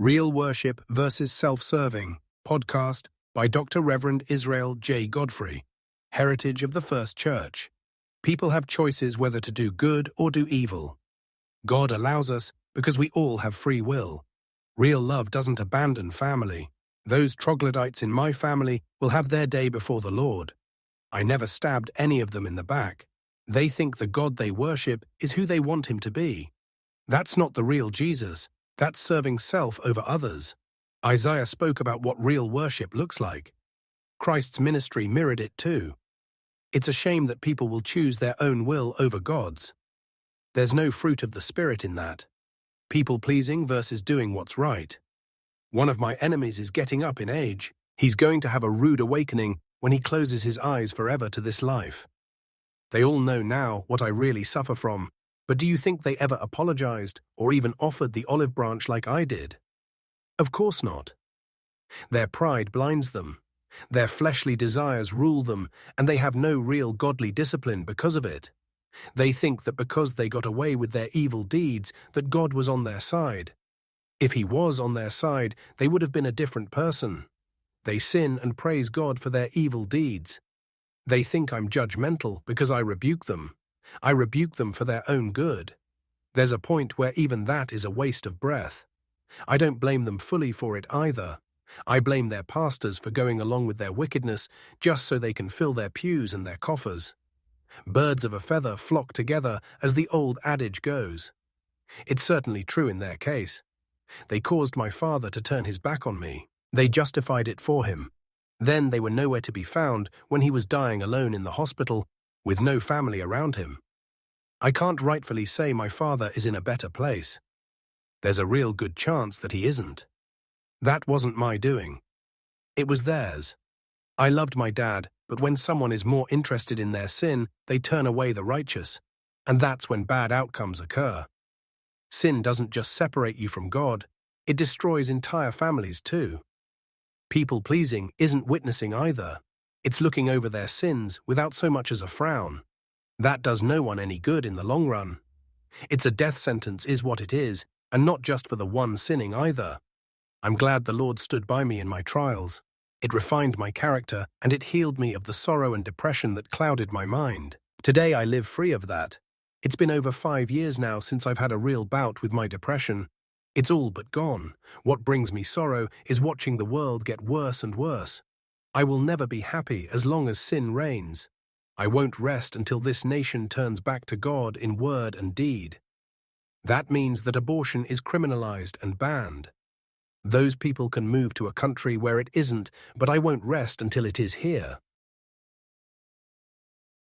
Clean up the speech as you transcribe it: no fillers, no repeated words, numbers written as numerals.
Real Worship versus Self-Serving, podcast by Dr. Reverend Israel J. Godfrey, Heritage of the First Church. People have choices whether to do good or do evil. God allows us because we all have free will. Real love doesn't abandon family. Those troglodytes in my family will have their day before the Lord. I never stabbed any of them in the back. They think the God they worship is who they want him to be. That's not the real Jesus. That's serving self over others. Isaiah spoke about what real worship looks like. Christ's ministry mirrored it too. It's a shame that people will choose their own will over God's. There's no fruit of the Spirit in that. People-pleasing versus doing what's right. One of my enemies is getting up in age. He's going to have a rude awakening when he closes his eyes forever to this life. They all know now what I really suffer from, but do you think they ever apologized or even offered the olive branch like I did? Of course not. Their pride blinds them. Their fleshly desires rule them, and they have no real godly discipline because of it. They think that because they got away with their evil deeds, that God was on their side. If he was on their side, they would have been a different person. They sin and praise God for their evil deeds. They think I'm judgmental because I rebuke them. I rebuke them for their own good. There's a point where even that is a waste of breath. I don't blame them fully for it either. I blame their pastors for going along with their wickedness just so they can fill their pews and their coffers. Birds of a feather flock together, as the old adage goes. It's certainly true in their case. They caused my father to turn his back on me. They justified it for him. Then they were nowhere to be found when he was dying alone in the hospital with no family around him. I can't rightfully say my father is in a better place. There's a real good chance that he isn't. That wasn't my doing. It was theirs. I loved my dad, but when someone is more interested in their sin, they turn away the righteous, and that's when bad outcomes occur. Sin doesn't just separate you from God, it destroys entire families too. People-pleasing isn't witnessing either. It's looking over their sins without so much as a frown. That does no one any good in the long run. It's a death sentence is what it is, and not just for the one sinning either. I'm glad the Lord stood by me in my trials. It refined my character, and it healed me of the sorrow and depression that clouded my mind. Today I live free of that. It's been over 5 years now since I've had a real bout with my depression. It's all but gone. What brings me sorrow is watching the world get worse and worse. I will never be happy as long as sin reigns. I won't rest until this nation turns back to God in word and deed. That means that abortion is criminalized and banned. Those people can move to a country where it isn't, but I won't rest until it is here.